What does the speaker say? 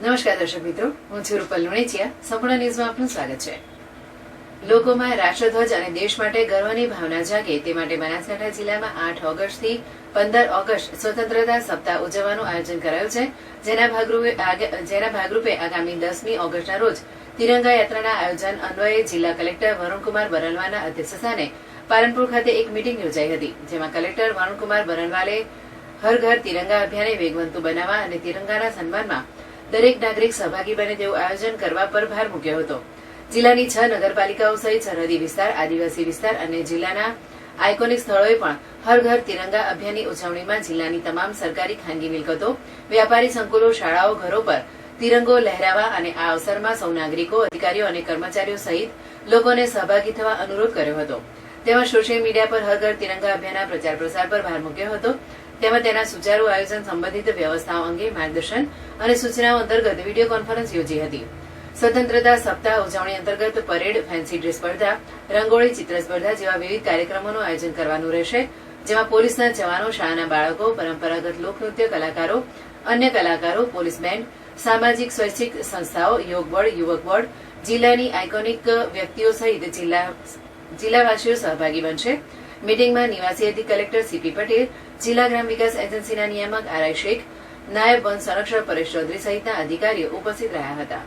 નમસ્કાર દર્શક મિત્રો, હું છું રૂપલ લુણેચિયા. સંપૂર્ણ ન્યૂઝમાં આપનું સ્વાગત છે. લોકોમાં રાષ્ટ્રધ્વજ અને દેશ માટે ગર્વની ભાવના જાગે તે માટે બનાસકાંઠા જિલ્લામાં 8 ઓગસ્ટથી 15 ઓગસ્ટ સ્વતંત્રતા સપ્તાહ ઉજવવાનું આયોજન કરાયું છે. જેના ભાગરૂપે આગામી 10મી ઓગસ્ટના રોજ તિરંગા યાત્રાના આયોજન અન્વયે જિલ્લા કલેક્ટર વરુણકુમાર બરનવાલના અધ્યક્ષસ્થાને પાલનપુર ખાતે એક મીટિંગ યોજાઈ હતી. જેમાં કલેક્ટર વરુણકુમાર બરનવાલે હર ઘર તિરંગા અભિયાનને વેગવંતુ બનાવવા અને તિરંગાના સન્માનમાં દરેક નાગરિક સહભાગી બને તેવું આયોજન કરવા પર ભાર મૂક્યો હતો. જિલ્લાની 6 નગરપાલિકાઓ સહિત સરહદી વિસ્તાર, આદિવાસી વિસ્તાર અને જિલ્લાના આઇકોનિક સ્થળોએ પણ હર ઘર તિરંગા અભિયાનની ઉજવણીમાં જિલ્લાની તમામ સરકારી ખાનગી મિલકતો, વ્યાપારી સંકુલો, શાળાઓ, ઘરો પર તિરંગો લહેરાવા અને આ અવસરમાં સૌ નાગરિકો, અધિકારીઓ અને કર્મચારીઓ સહિત લોકોને સહભાગી થવા અનુરોધ કર્યો હતો. તેમજ સોશિયલ મીડિયા પર હર ઘર તિરંગા અભિયાનના પ્રચાર પ્રસાર પર ભાર મૂક્યો હતો. તેમજ તેના સુચારુ આયોજન સંબંધિત વ્યવસ્થાઓ અંગે માર્ગદર્શન અને સૂચનાઓ અંતર્ગત વિડીયો કોન્ફરન્સ યોજી હતી. સ્વતંત્રતા સપ્તાહ ઉજવણી અંતર્ગત પરેડ, ફેન્સી ડ્રેસ સ્પર્ધા, રંગોળી ચિત્ર સ્પર્ધા જેવા વિવિધ કાર્યક્રમોનું આયોજન કરવાનું રહેશે. જેમાં પોલીસના જવાનો, શાળાના બાળકો, પરંપરાગત લોકનૃત્ય કલાકારો, અન્ય કલાકારો, પોલીસ બેન્ડ, સામાજિક સ્વૈચ્છિક સંસ્થાઓ, યોગ બોર્ડ, યુવક બોર્ડ, જિલ્લાની આઇકોનિક વ્યક્તિઓ સહિત જિલ્લાવાસીઓ સહભાગી બનશે. મીટિંગમાં નિવાસી અધિક કલેક્ટર સીપી પટેલ, જિલ્લા ગ્રામ વિકાસ એજન્સીના નિયામક આરઆઈ શેખ, નાયબ વન સંરક્ષક પરેશ ચૌધરી સહિતના અધિકારીઓ ઉપસ્થિત રહ્યા હતા.